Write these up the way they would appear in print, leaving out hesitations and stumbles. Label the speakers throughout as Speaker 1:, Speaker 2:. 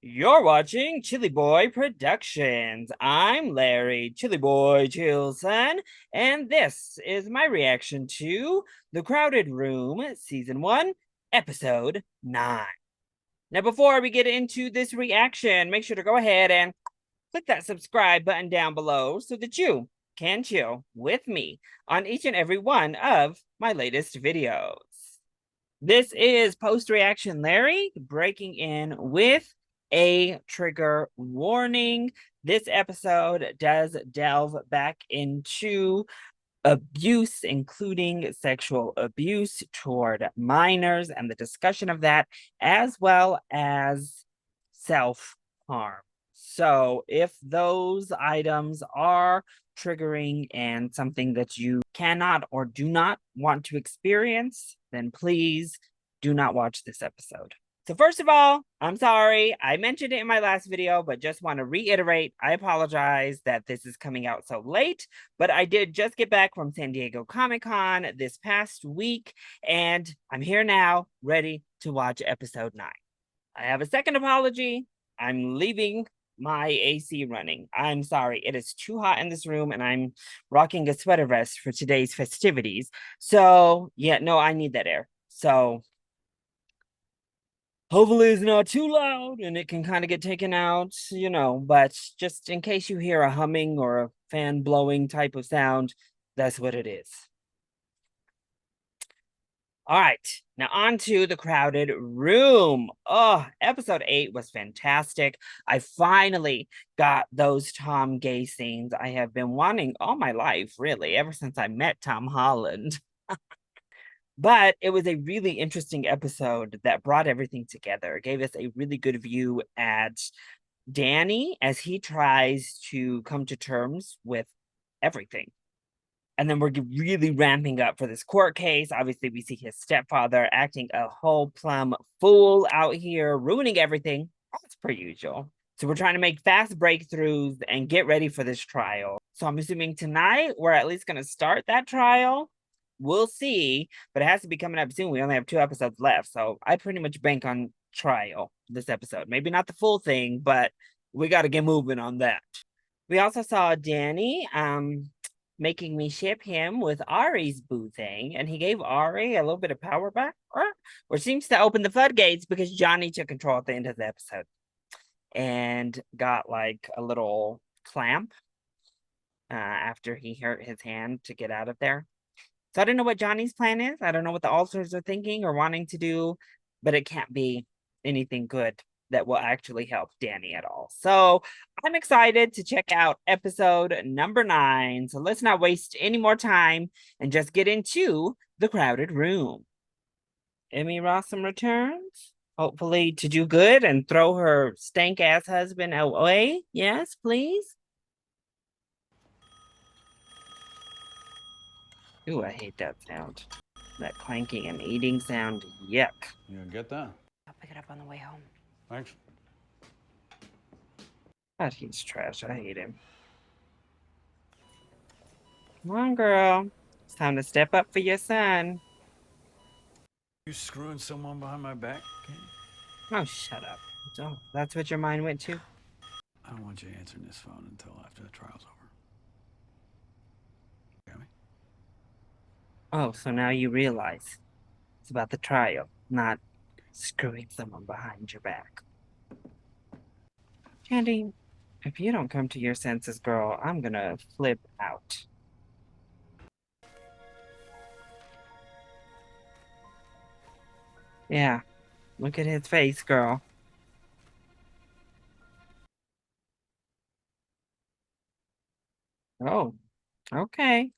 Speaker 1: You're watching ChillyBoy Productions. I'm Larry, ChillyBoy Chillson, and this is my reaction to The Crowded Room, Season 1, Episode 9. Now, before we get into this reaction, make sure to go ahead and click that subscribe button down below so that you can chill with me on each and every one of my latest videos. This is Post Reaction Larry breaking in with a trigger warning. This episode does delve back into abuse, including sexual abuse toward minors and the discussion of that, as well as self-harm. So if those items are triggering and something that you cannot or do not want to experience, then please do not watch this episode. So first of all, I'm sorry. I mentioned it in my last video, but just want to reiterate, I apologize that this is coming out so late, but I did just get back from San Diego Comic-Con this past week, and I'm here now, ready to watch episode 9. I have a second apology. I'm leaving my AC running. I'm sorry. It is too hot in this room, and I'm rocking a sweater vest for today's festivities. So, yeah, no, I need that air. So, hopefully it's not too loud and it can kind of get taken out, but just in case you hear a humming or a fan blowing type of sound, that's what it is. All right, now on to The Crowded Room. Oh, episode 8 was fantastic. I finally got those Tom Gay scenes I have been wanting all my life, really, ever since I met Tom Holland. But it was a really interesting episode that brought everything together. It gave us a really good view at Danny as he tries to come to terms with everything. And then we're really ramping up for this court case. Obviously, we see his stepfather acting a whole plumb fool out here, ruining everything. That's per usual. So we're trying to make fast breakthroughs and get ready for this trial. So I'm assuming tonight we're at least going to start that trial. We'll see, but it has to be coming up soon. We only have 2 episodes left, so I pretty much bank on trial this episode. Maybe not the full thing, but we got to get moving on that. We also saw Danny making me ship him with Ari's boo thing, and he gave Ari a little bit of power back, or seems to open the floodgates because Johnny took control at the end of the episode and got like a little clamp after he hurt his hand to get out of there. So I don't know what Johnny's plan is. I don't know what the Ulcers are thinking or wanting to do, but it can't be anything good that will actually help Danny at all. So I'm excited to check out episode number 9. So let's not waste any more time and just get into The Crowded Room. Emmy Rossum returns, hopefully to do good and throw her stank ass husband away. Yes, please. Ooh, I hate that sound. That clanking and eating sound. Yuck.
Speaker 2: You gonna get that?
Speaker 3: I'll pick it up on the way home.
Speaker 2: Thanks.
Speaker 1: God, he's trash. I hate him. Come on, girl. It's time to step up for your son.
Speaker 2: You screwing someone behind my back? Okay.
Speaker 1: Oh, shut up. Oh, that's what your mind went to?
Speaker 2: I don't want you answering this phone until after the trial's over. Got me?
Speaker 1: Oh, so now you realize it's about the trial, not screwing someone behind your back. Candy, if you don't come to your senses, girl, I'm gonna flip out. Yeah, look at his face, girl. Oh, okay.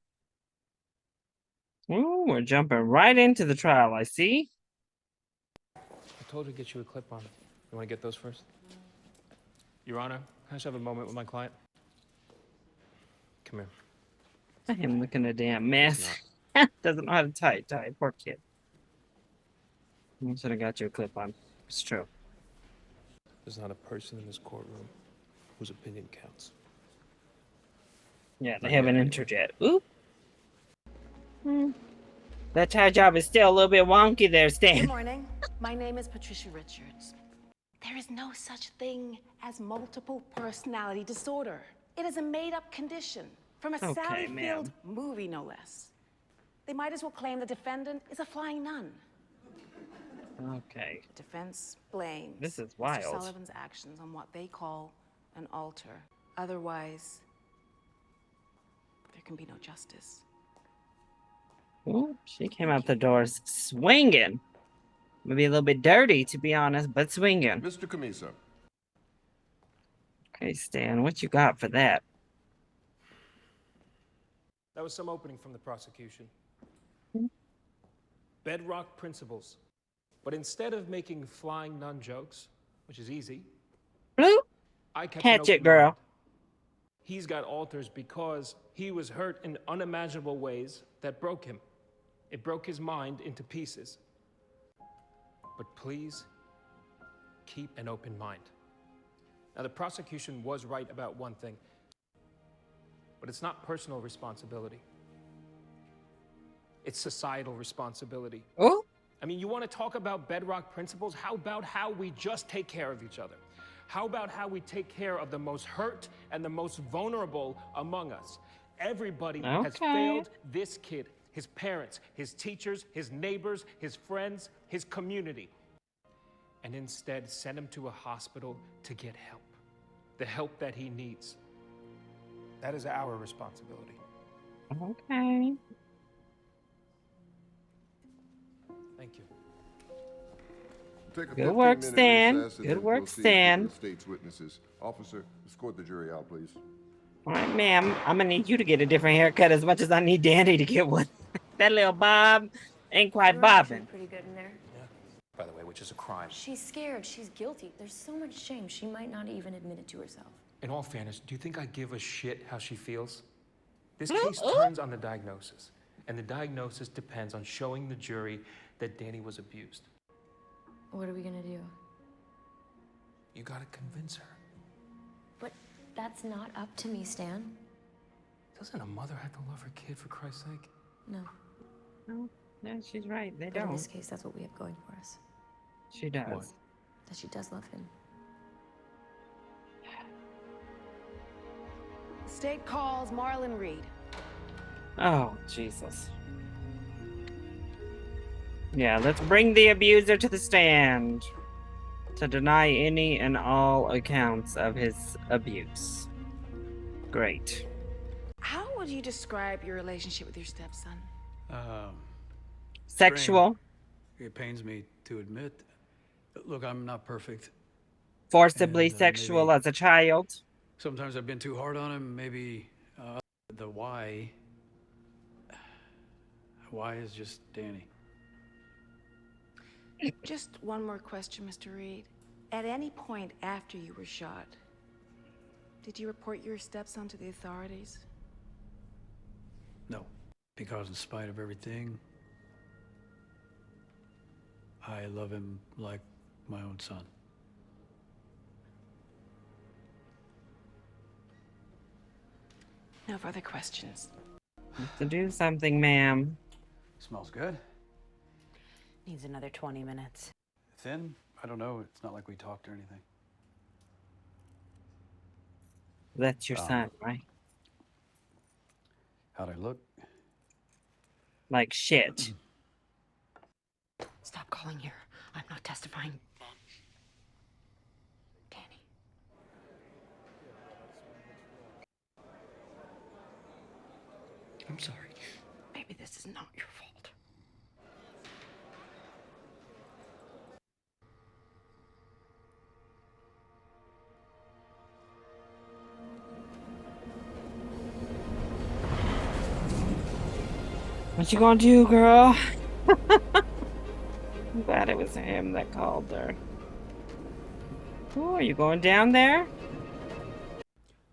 Speaker 1: Ooh, we're jumping right into the trial, I see.
Speaker 4: I told her to get you a clip-on. You want to get those first? Your Honor, can I just have a moment with my client? Come here.
Speaker 1: I am looking a damn mess. Doesn't know how to tie. Poor kid. I should have got you a clip on. It's true.
Speaker 4: There's not a person in this courtroom whose opinion counts.
Speaker 1: Yeah, they haven't entered yet. Oop. That tie job is still a little bit wonky there, Stan.
Speaker 3: Good morning. My name is Patricia Richards. There is no such thing as multiple personality disorder. It is a made-up condition from a
Speaker 1: Okay,
Speaker 3: Sally-filled
Speaker 1: ma'am.
Speaker 3: movie, no less. They might as well claim the defendant is a flying nun.
Speaker 1: Okay.
Speaker 3: The defense blames
Speaker 1: This is
Speaker 3: Mr.
Speaker 1: wild.
Speaker 3: Sullivan's actions on what they call an altar. Otherwise, there can be no justice.
Speaker 1: Ooh, she came out the doors swinging. Maybe a little bit dirty, to be honest, but swinging.
Speaker 5: Mr. Camisa.
Speaker 1: Okay, Stan, what you got for that?
Speaker 4: That was some opening from the prosecution. Bedrock principles. But instead of making flying nun jokes, which is easy,
Speaker 1: Bloop.
Speaker 4: I kept an
Speaker 1: Catch it,
Speaker 4: open
Speaker 1: girl.
Speaker 4: mind. He's got alters because he was hurt in unimaginable ways that broke him. It broke his mind into pieces. But please, keep an open mind. Now, the prosecution was right about one thing, but it's not personal responsibility. It's societal responsibility.
Speaker 1: Oh,
Speaker 4: I mean, you want to talk about bedrock principles? How about how we just take care of each other? How about how we take care of the most hurt and the most vulnerable among us? Everybody has
Speaker 1: Okay.
Speaker 4: failed this kid, his parents, his teachers, his neighbors, his friends, his community, and instead send him to a hospital to get help, the help that he needs. That is our responsibility.
Speaker 1: okay.
Speaker 4: Thank you.
Speaker 5: Take a
Speaker 1: Good work,
Speaker 5: 15-minute
Speaker 1: Stan.
Speaker 5: recess and
Speaker 1: Good
Speaker 5: then
Speaker 1: work,
Speaker 5: proceed to
Speaker 1: Stan.
Speaker 5: the state's witnesses. Officer, escort the jury out, please.
Speaker 1: All right, ma'am. I'm gonna need you to get a different haircut as much as I need Danny to get one. That little bob ain't quite
Speaker 6: You're actually
Speaker 1: bobbing.
Speaker 6: pretty good in there.
Speaker 4: By the way, which is a crime.
Speaker 6: She's scared. She's guilty. There's so much shame. She might not even admit it to herself.
Speaker 4: In all fairness, do you think I give a shit how she feels? This
Speaker 1: Mm,
Speaker 4: case turns on the diagnosis, and the diagnosis depends on showing the jury that Danny was abused.
Speaker 6: What are we gonna do?
Speaker 4: You gotta convince her.
Speaker 6: But that's not up to me, Stan.
Speaker 4: Doesn't a mother have to love her kid, for Christ's sake?
Speaker 6: No.
Speaker 1: No, no, she's right. They
Speaker 6: But in
Speaker 1: don't.
Speaker 6: this case, that's what we have going for us.
Speaker 1: She does.
Speaker 4: What?
Speaker 6: That she does love him.
Speaker 3: The state calls Marlon Reed.
Speaker 1: Oh, Jesus. Yeah, let's bring the abuser to the stand to deny any and all accounts of his abuse. Great.
Speaker 3: How would you describe your relationship with your stepson?
Speaker 1: Sexual,
Speaker 2: It pains me to admit. Look, I'm not perfect.
Speaker 1: forcibly
Speaker 2: And,
Speaker 1: sexual
Speaker 2: maybe-
Speaker 1: as a child.
Speaker 2: Sometimes I've been too hard on him. Maybe the why. Why is just Danny.
Speaker 3: Just one more question, Mr. Reed. At any point after you were shot, did you report your stepson to the authorities?
Speaker 2: No, because in spite of everything, I love him like my own son.
Speaker 3: No further questions.
Speaker 1: To do something, ma'am.
Speaker 2: Smells good.
Speaker 7: Needs another 20 minutes.
Speaker 2: Thin? I don't know. It's not like we talked or anything.
Speaker 1: That's your son, right?
Speaker 2: How'd I look?
Speaker 1: Like shit.
Speaker 7: Stop calling here. I'm not testifying. Danny.
Speaker 8: I'm sorry.
Speaker 7: Maybe this is not your fault.
Speaker 1: What you gonna do, girl? I'm glad it was him that called her. Oh, are you going down there?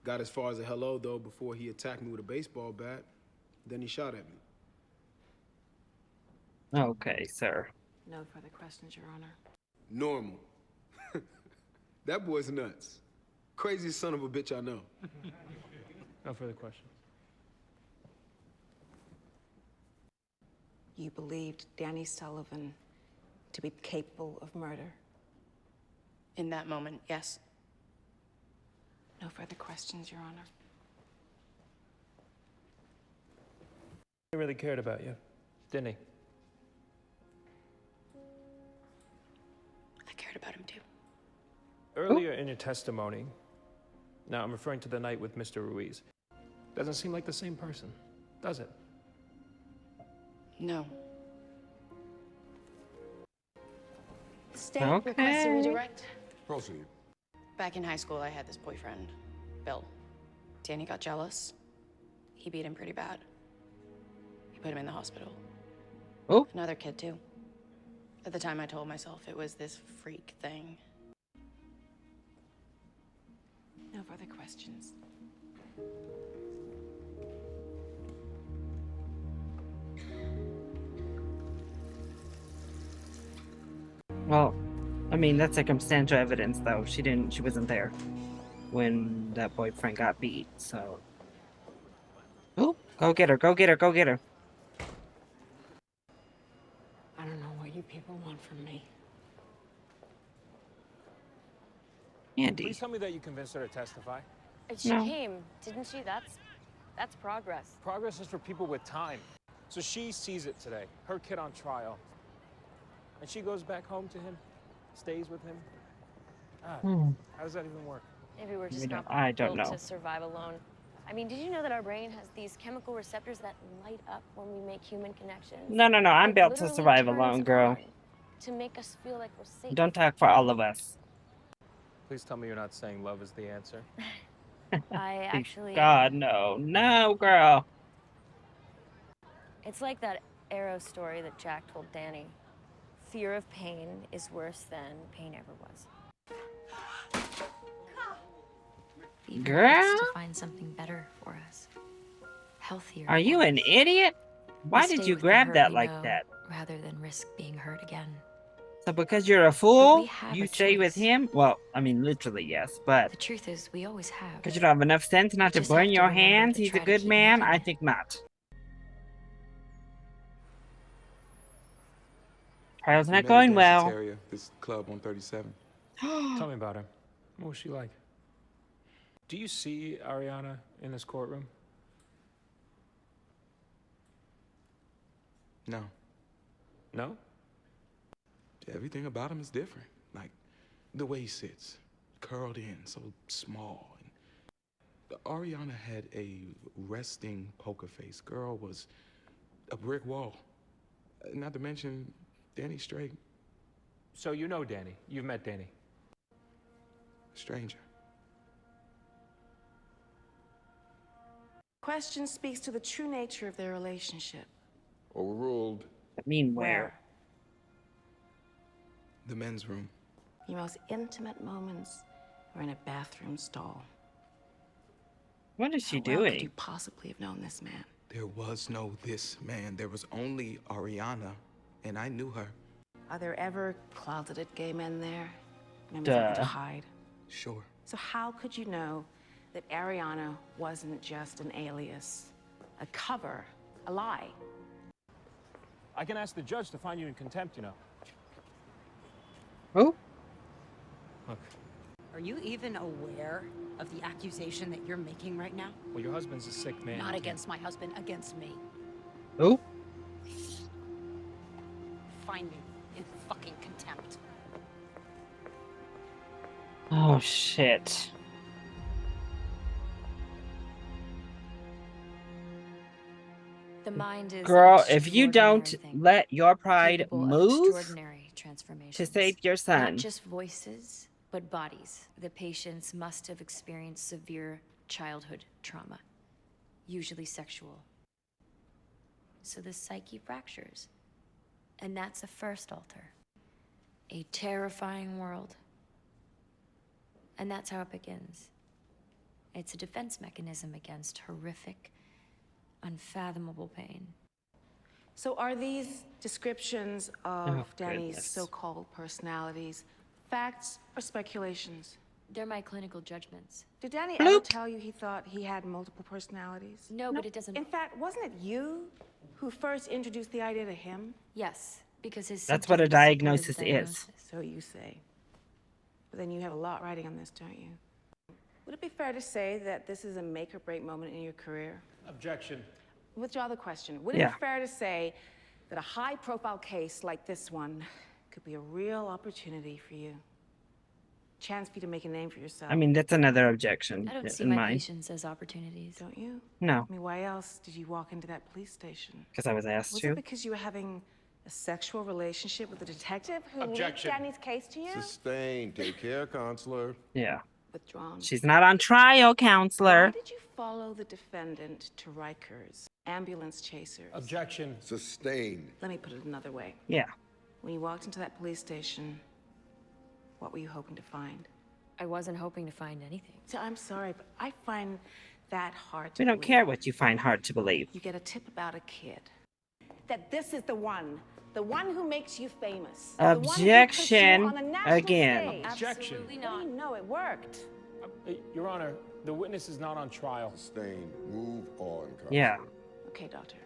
Speaker 9: Got as far as a hello, though, before he attacked me with a baseball bat. Then he shot at me.
Speaker 1: Okay, sir.
Speaker 3: No further questions, Your Honor.
Speaker 9: Normal. That boy's nuts. Craziest son of a bitch I know.
Speaker 4: No further questions.
Speaker 3: You believed Danny Sullivan to be capable of murder?
Speaker 6: In that moment, yes.
Speaker 3: No further questions, Your Honor.
Speaker 4: He really cared about you, didn't he?
Speaker 6: I cared about him too.
Speaker 4: Earlier in your testimony, now I'm referring to the night with Mr. Ruiz, doesn't seem like the same person, does it?
Speaker 6: No.
Speaker 3: State
Speaker 1: Okay.
Speaker 3: requests a redirect.
Speaker 5: Proceed.
Speaker 6: Back in high school, I had this boyfriend, Bill. Danny got jealous. He beat him pretty bad. He put him in the hospital.
Speaker 1: Oh.
Speaker 6: Another kid, too. At the time, I told myself it was this freak thing.
Speaker 3: No further questions.
Speaker 1: Well, I mean, that's circumstantial evidence, though. She wasn't there when that boyfriend got beat, so. Oh, go get her, go get her, go get her.
Speaker 7: I don't know what you people want from me.
Speaker 1: Andy.
Speaker 4: Please tell me that you convinced her to testify.
Speaker 6: She
Speaker 1: No.
Speaker 6: came, didn't she? That's progress.
Speaker 4: Progress is for people with time. So she sees it today, her kid on trial. And she goes back home to him, stays with him. How does that even work?
Speaker 6: Maybe we're just
Speaker 1: We
Speaker 6: not
Speaker 1: don't- I don't
Speaker 6: built
Speaker 1: know.
Speaker 6: to survive alone. I mean, did you know that our brain has these chemical receptors that light up when we make human connections?
Speaker 1: No, I'm
Speaker 6: It
Speaker 1: built to
Speaker 6: literally
Speaker 1: survive
Speaker 6: turns
Speaker 1: alone, girl.
Speaker 6: on to make us feel like we're safe.
Speaker 1: Don't talk for all of us.
Speaker 4: Please tell me you're not saying love is the answer.
Speaker 6: I actually...
Speaker 1: God, no. No, girl.
Speaker 6: It's like that Arrow story that Jack told Danny. Fear of pain is worse than pain ever was.
Speaker 1: Girl?
Speaker 6: To find something better for us. Healthier.
Speaker 1: Are you an idiot? Why did you grab that like that?
Speaker 6: Rather than risk being hurt again.
Speaker 1: So because you're a fool,
Speaker 6: have
Speaker 1: you
Speaker 6: a
Speaker 1: stay with
Speaker 6: choice.
Speaker 1: him? Well, I mean, literally, yes, but
Speaker 6: The truth is, we always have.
Speaker 1: because you don't have enough sense not to
Speaker 6: Just
Speaker 1: burn
Speaker 6: have to
Speaker 1: your
Speaker 6: remember
Speaker 1: hands,
Speaker 6: to
Speaker 1: he's a
Speaker 6: try to
Speaker 1: good
Speaker 6: keep
Speaker 1: man?
Speaker 6: making
Speaker 1: I
Speaker 6: it.
Speaker 1: think not. Trial's not going well.
Speaker 10: This club on 37.
Speaker 4: Tell me about her. What was she like? Do you see Ariana in this courtroom?
Speaker 10: No.
Speaker 4: No?
Speaker 10: Everything about him is different. Like, the way he sits, curled in, so small. And Ariana had a resting poker face. Girl was a brick wall. Not to mention, Danny straight.
Speaker 4: So you know Danny. You've met Danny.
Speaker 10: Stranger.
Speaker 3: Question speaks to the true nature of their relationship.
Speaker 5: Overruled.
Speaker 1: I mean, where?
Speaker 10: The men's room.
Speaker 3: Your most intimate moments were in a bathroom stall.
Speaker 1: What is she
Speaker 3: How well could you
Speaker 1: doing?
Speaker 3: possibly have known this man?
Speaker 10: There was no this man. There was only Ariana, and I knew her.
Speaker 3: Are there ever closeted gay men there? Members able to
Speaker 1: Duh.
Speaker 3: hide?
Speaker 10: Sure.
Speaker 3: So how could you know that Ariana wasn't just an alias, a cover, a lie?
Speaker 4: I can ask the judge to find you in contempt, you know.
Speaker 1: Oh,
Speaker 4: Look,
Speaker 7: Are you even aware of the accusation that you're making right now?
Speaker 4: well, your husband's a sick man.
Speaker 7: Not against my husband, against me.
Speaker 1: oh.
Speaker 7: Find me in fucking contempt.
Speaker 1: Oh, shit.
Speaker 6: The mind is
Speaker 1: Girl,
Speaker 6: an
Speaker 1: if you
Speaker 6: extraordinary
Speaker 1: don't
Speaker 6: thing,
Speaker 1: let your pride
Speaker 6: capable of
Speaker 1: move
Speaker 6: extraordinary
Speaker 1: to
Speaker 6: transformations.
Speaker 1: save your son.
Speaker 6: Not just voices, but bodies. The patients must have experienced severe childhood trauma, usually sexual. So the psyche fractures. And that's the first altar. A terrifying world. And that's how it begins. It's a defense mechanism against horrific, unfathomable pain.
Speaker 3: So are these descriptions of
Speaker 1: Oh,
Speaker 3: Danny's
Speaker 1: goodness.
Speaker 3: so-called personalities facts or speculations?
Speaker 6: They're my clinical judgments.
Speaker 3: Did Danny ever
Speaker 1: Bloop.
Speaker 3: tell you he thought he had multiple personalities?
Speaker 6: No, but it doesn't...
Speaker 3: In fact, wasn't it you who first introduced the idea to him?
Speaker 6: Yes, because his
Speaker 1: That's what a
Speaker 6: symptoms supported
Speaker 1: diagnosis
Speaker 6: the
Speaker 1: is.
Speaker 3: So you say. But then you have a lot riding on this, don't you? Would it be fair to say that this is a make or break moment in your career?
Speaker 4: Objection.
Speaker 3: Withdraw the question. Would it
Speaker 1: Yeah.
Speaker 3: be fair to say that a high-profile case like this one could be a real opportunity for you? Chance for you to make a name for yourself.
Speaker 1: I mean, that's another objection
Speaker 6: I don't see
Speaker 1: in
Speaker 6: my
Speaker 1: mine.
Speaker 6: patients as opportunities.
Speaker 3: Don't you?
Speaker 1: No,
Speaker 3: I mean, why else did you walk into that police station?
Speaker 1: because I was asked
Speaker 3: Was
Speaker 1: to.
Speaker 3: it because you were having a sexual relationship with a detective who leaked
Speaker 4: Objection.
Speaker 3: Danny's case to you?
Speaker 5: Sustained. Take care, counselor.
Speaker 1: Yeah.
Speaker 3: Withdrawn.
Speaker 1: She's not on trial, counselor.
Speaker 3: Why did you follow the defendant to Rikers? Ambulance chasers.
Speaker 4: Objection.
Speaker 5: Sustained.
Speaker 3: Let me put it another way.
Speaker 1: Yeah.
Speaker 3: When you walked into that police station, what were you hoping to find?
Speaker 6: I wasn't hoping to find anything.
Speaker 3: So I'm sorry, but I find that hard to
Speaker 1: We don't
Speaker 3: believe.
Speaker 1: care what you find hard to believe.
Speaker 3: You get a tip about a kid. That this is the one who makes you famous. The one who puts you
Speaker 1: Objection
Speaker 3: on a national
Speaker 1: again.
Speaker 3: stage.
Speaker 4: Objection.
Speaker 6: Absolutely
Speaker 3: What
Speaker 6: not.
Speaker 3: do you know? It worked.
Speaker 4: Your Honor, the witness is not on trial.
Speaker 5: Sustained. Move on, counselor.
Speaker 1: Yeah.
Speaker 3: Okay, doctor.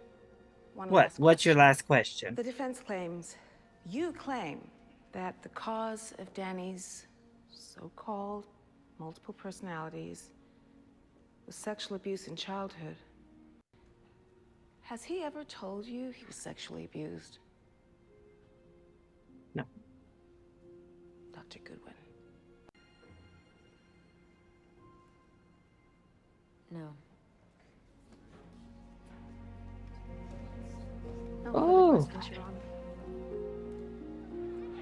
Speaker 3: One
Speaker 1: What?
Speaker 3: last
Speaker 1: What's your
Speaker 3: question.
Speaker 1: last question?
Speaker 3: The defense claims, you claim that the cause of Danny's so-called multiple personalities was sexual abuse in childhood. Has he ever told you he was sexually abused?
Speaker 1: No.
Speaker 3: Dr. Goodwin.
Speaker 6: No.
Speaker 3: No
Speaker 1: Oh.
Speaker 3: further questions, Your Honor.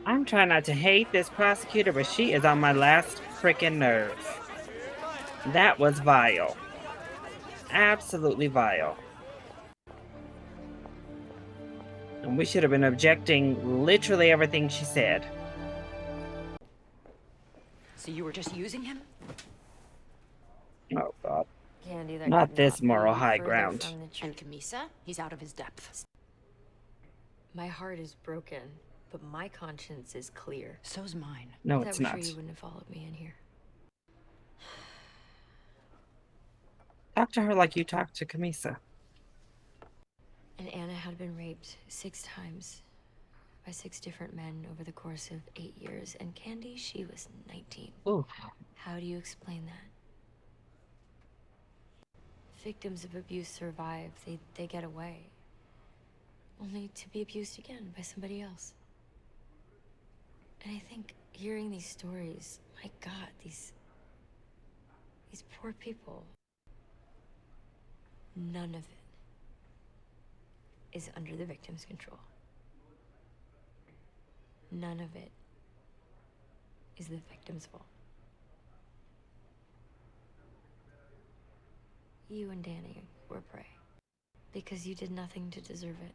Speaker 1: I'm trying not to hate this prosecutor, but she is on my last freaking nerves. That was vile. Absolutely vile. And we should have been objecting literally everything she said.
Speaker 7: So you were just using him?
Speaker 1: Oh, God.
Speaker 6: Candy, that
Speaker 1: Not
Speaker 6: could
Speaker 1: this
Speaker 6: be
Speaker 1: moral high
Speaker 6: further
Speaker 1: ground.
Speaker 6: from the
Speaker 7: And
Speaker 6: truth.
Speaker 7: Camisa? He's out of his depth.
Speaker 6: My heart is broken, but my conscience is clear.
Speaker 7: So's mine.
Speaker 1: No,
Speaker 6: That
Speaker 1: it's
Speaker 6: was
Speaker 1: not.
Speaker 6: sure you wouldn't have followed me in here.
Speaker 1: Talk to her like you talked to Camisa.
Speaker 6: And Anna had been raped 6 times by 6 different men over the course of 8 years. And Candy, she was 19.
Speaker 1: Ooh.
Speaker 6: How do you explain that? Victims of abuse survive. They get away. Only to be abused again by somebody else. And I think hearing these stories, my God, these poor people, none of it is under the victim's control. None of it is the victim's fault. You and Danny were prey because you did nothing to deserve it.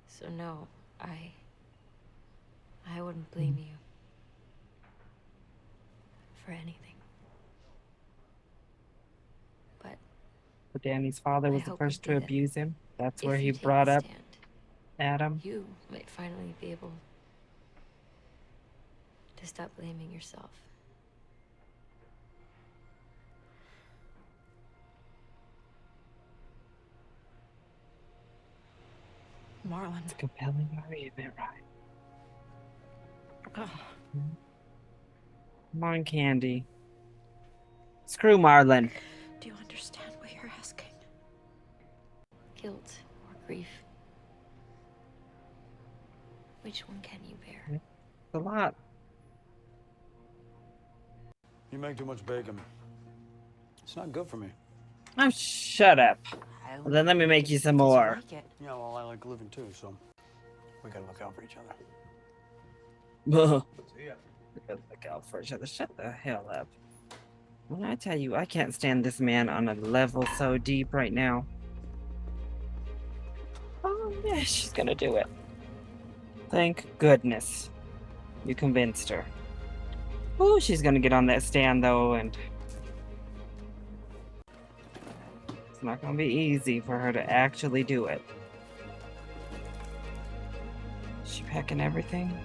Speaker 6: So no, I wouldn't blame you for anything. But
Speaker 1: Danny's father
Speaker 6: I
Speaker 1: was the
Speaker 6: hope
Speaker 1: first
Speaker 6: you
Speaker 1: to
Speaker 6: did it.
Speaker 1: abuse him. That's where
Speaker 6: if
Speaker 1: he
Speaker 6: you take
Speaker 1: brought
Speaker 6: a
Speaker 1: up
Speaker 6: stand,
Speaker 1: Adam.
Speaker 6: you might finally be able to stop blaming yourself.
Speaker 7: Marlon.
Speaker 1: It's a compelling argument, right?
Speaker 7: Oh,
Speaker 1: Come on, Candy. Screw Marlon.
Speaker 7: do you understand what you're asking?
Speaker 6: Guilt or grief? Which one can you bear?
Speaker 1: It's a lot.
Speaker 2: You make too much bacon. It's not good for me.
Speaker 1: Oh, shut up. Well, then let me make you some more.
Speaker 7: Like it.
Speaker 2: Yeah, well, I like living too, so we gotta look out for each other.
Speaker 1: Look out for each other. Shut the hell up. When I tell you, I can't stand this man on a level so deep right now. Oh, yeah, she's gonna do it. Thank goodness. You convinced her. Ooh, she's gonna get on that stand, though, and... it's not gonna be easy for her to actually do it. Is she packing everything?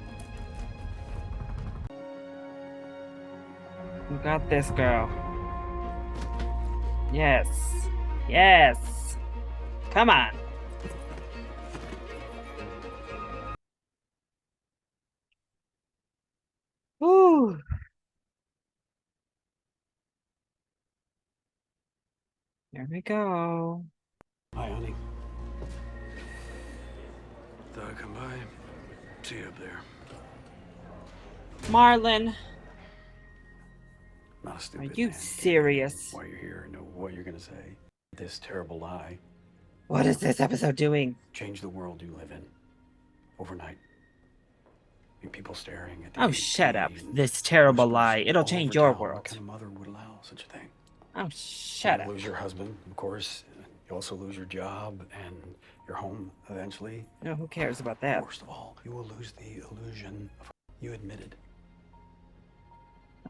Speaker 1: You got this, girl. Yes. Yes. Come on. Woo! There we go.
Speaker 2: Hi, honey. Thought I'd come by. See you up there.
Speaker 1: Marlon,
Speaker 2: Not a
Speaker 1: are
Speaker 2: stupid
Speaker 1: you
Speaker 2: man.
Speaker 1: serious?
Speaker 2: Why you're here, know what you're gonna say. This terrible lie
Speaker 1: What is this episode doing?
Speaker 2: change the world you live in overnight. And people staring at the
Speaker 1: Oh, shut up.
Speaker 2: APT,
Speaker 1: This terrible
Speaker 2: whispers
Speaker 1: lie. It'll
Speaker 2: all
Speaker 1: change
Speaker 2: over
Speaker 1: your
Speaker 2: town.
Speaker 1: world.
Speaker 2: What kind of mother would allow such a thing?
Speaker 1: Oh, shut
Speaker 2: You
Speaker 1: up.
Speaker 2: lose your husband, of course. You also lose your job and your home eventually.
Speaker 1: No, who cares about that?
Speaker 2: Worst of all, you will lose the illusion of you admitted.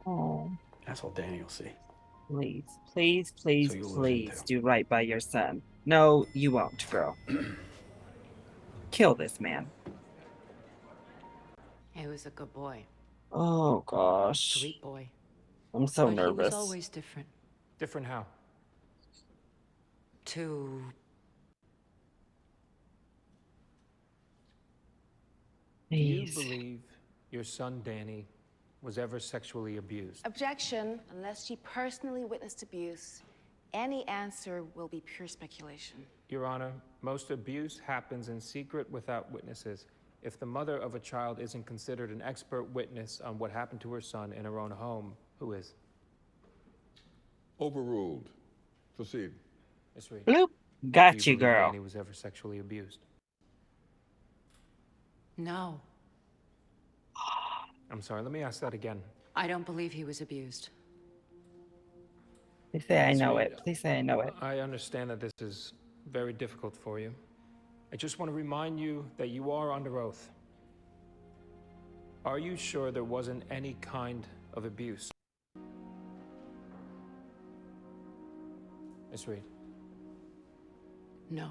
Speaker 1: Oh,
Speaker 2: That's all Danny will see.
Speaker 1: please, please, please,
Speaker 2: So you'll lose him
Speaker 1: please
Speaker 2: too.
Speaker 1: do right by your son. No, you won't, girl. Kill this man.
Speaker 7: He was a good boy.
Speaker 1: Oh, gosh.
Speaker 7: Sweet boy.
Speaker 1: I'm so
Speaker 7: But he was
Speaker 1: nervous.
Speaker 7: always different.
Speaker 4: Different how?
Speaker 7: Too...
Speaker 4: Do you
Speaker 1: Please.
Speaker 4: believe your son Danny was ever sexually abused?
Speaker 3: Objection. Unless she personally witnessed abuse, any answer will be pure speculation.
Speaker 4: Your Honor, most abuse happens in secret without witnesses. If the mother of a child isn't considered an expert witness on what happened to her son in her own home, who is?
Speaker 5: Overruled. Proceed.
Speaker 4: Ms. Reed.
Speaker 1: Bloop.
Speaker 4: Do
Speaker 1: Got you,
Speaker 4: believe
Speaker 1: girl.
Speaker 4: Danny was ever sexually abused?
Speaker 7: No.
Speaker 4: I'm sorry, let me ask that again.
Speaker 7: I don't believe he was abused.
Speaker 1: Please say I
Speaker 4: Ms.
Speaker 1: know
Speaker 4: Reed,
Speaker 1: it. Please say I know it.
Speaker 4: I understand that this is very difficult for you. I just want to remind you that you are under oath. Are you sure there wasn't any kind of abuse? Ms. Reed.
Speaker 7: No.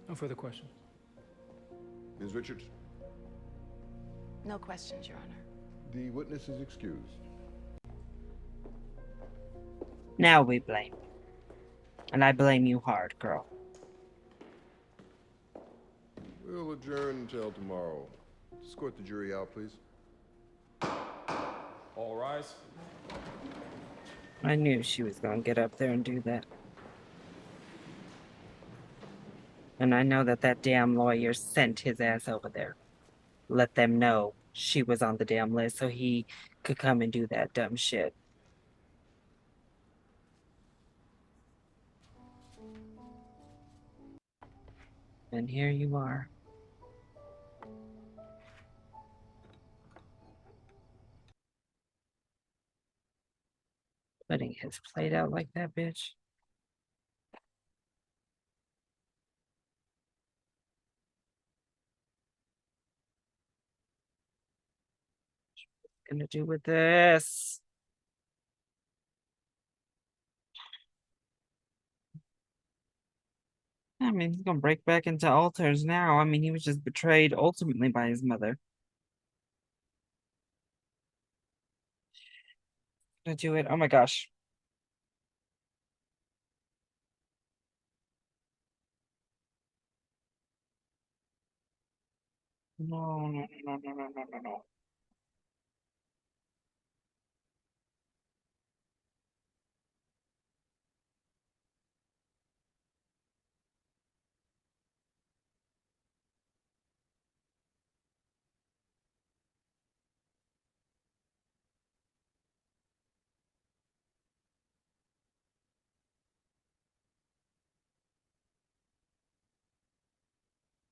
Speaker 4: No further questions.
Speaker 5: Ms. Richards,
Speaker 3: No questions, Your Honor.
Speaker 5: the witness is excused.
Speaker 1: Now we blame. And I blame you hard, girl.
Speaker 5: We'll adjourn until tomorrow. Escort the jury out, please.
Speaker 11: All rise.
Speaker 1: I knew she was gonna get up there and do that. And I know that that damn lawyer sent his ass over there. Let them know she was on the damn list so he could come and do that dumb shit. And here you are. Putting his plate out like that, bitch. Gonna do with this? I mean, he's gonna break back into altars now. I mean, he was just betrayed ultimately by his mother. Gonna do it. Oh my gosh. No, no, no, no, no, no, no, no.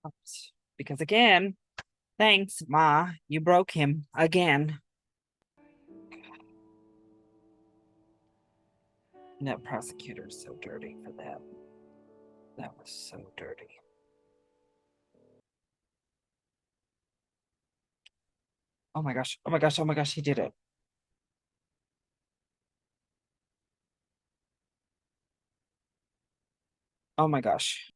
Speaker 1: Oops. Because again, thanks, Ma. You broke him again. And that prosecutor is so dirty for that. That was so dirty. Oh my gosh. Oh my gosh. Oh my gosh. He did it. Oh my gosh.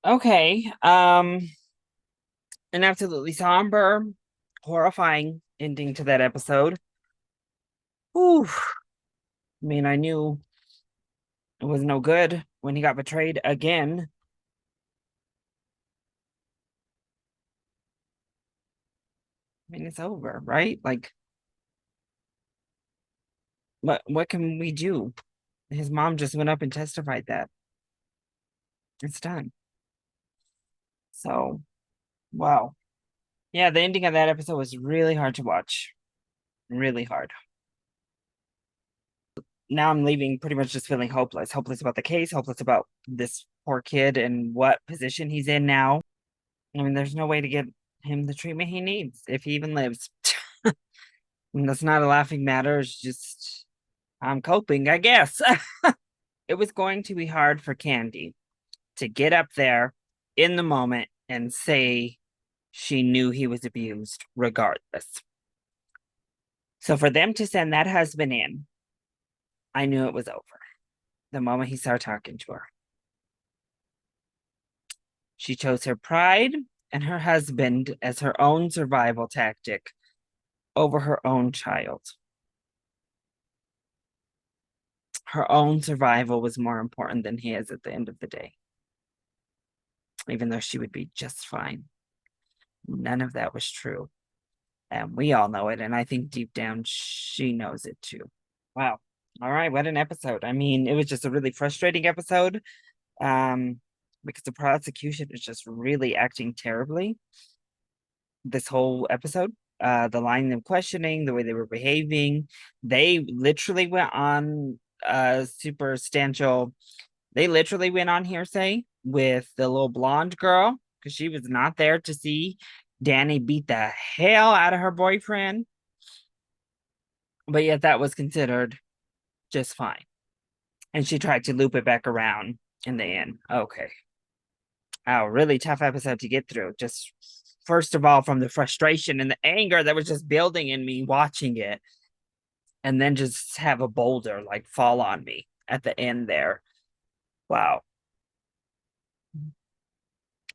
Speaker 1: Okay. An absolutely somber, horrifying ending to that episode. Ooh. Whew. I mean, I knew it was no good when he got betrayed again. I mean, it's over, right? Like, what can we do? His mom just went up and testified that it's done. So, wow. Yeah, the ending of that episode was really hard to watch. Really hard. Now I'm leaving pretty much just feeling hopeless. Hopeless about the case, hopeless about this poor kid and what position he's in now. I mean, there's no way to get him the treatment he needs if he even lives. And that's not a laughing matter. It's just, I'm coping, I guess. It was going to be hard for Candy to get up there in the moment and say she knew he was abused regardless. So for them to send that husband in, I knew it was over the moment he started talking to her. She chose her pride and her husband as her own survival tactic over her own child. Her own survival was more important than his at the end of the day. Even though she would be just fine. None of that was true. And we all know it. And I think deep down she knows it too. Wow. All right. What an episode. I mean, it was just a really frustrating episode. Because the prosecution is just really acting terribly this whole episode. The line of questioning, the way they were behaving, they literally went on they literally went on hearsay with the little blonde girl because she was not there to see Danny beat the hell out of her boyfriend. But yet that was considered just fine. And she tried to loop it back around in the end. Okay. Oh, really tough episode to get through. Just first of all, from the frustration and the anger that was just building in me watching it. And then just have a boulder like fall on me at the end there. Wow.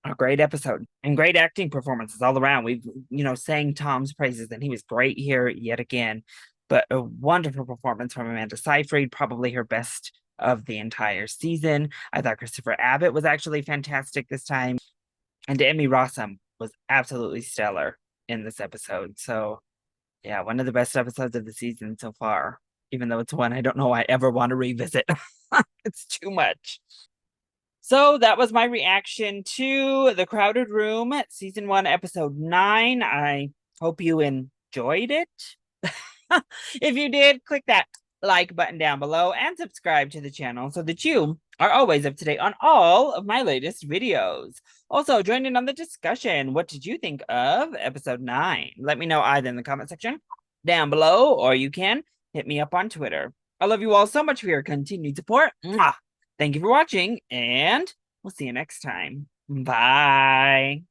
Speaker 1: A great episode and great acting performances all around. We've, sang Tom's praises and he was great here yet again. But a wonderful performance from Amanda Seyfried, probably her best of the entire season. I thought Christopher Abbott was actually fantastic this time. And Emmy Rossum was absolutely stellar in this episode. So, yeah, one of the best episodes of the season so far, even though it's one I don't know I ever want to revisit. It's too much. So that was my reaction to The Crowded Room, Season 1, Episode 9. I hope you enjoyed it. If you did, click that like button down below and subscribe to the channel so that you are always up to date on all of my latest videos. Also, join in on the discussion. What did you think of Episode 9? Let me know either in the comment section down below, or you can hit me up on Twitter. I love you all so much for your continued support. Mwah! Thank you for watching, and we'll see you next time. Bye.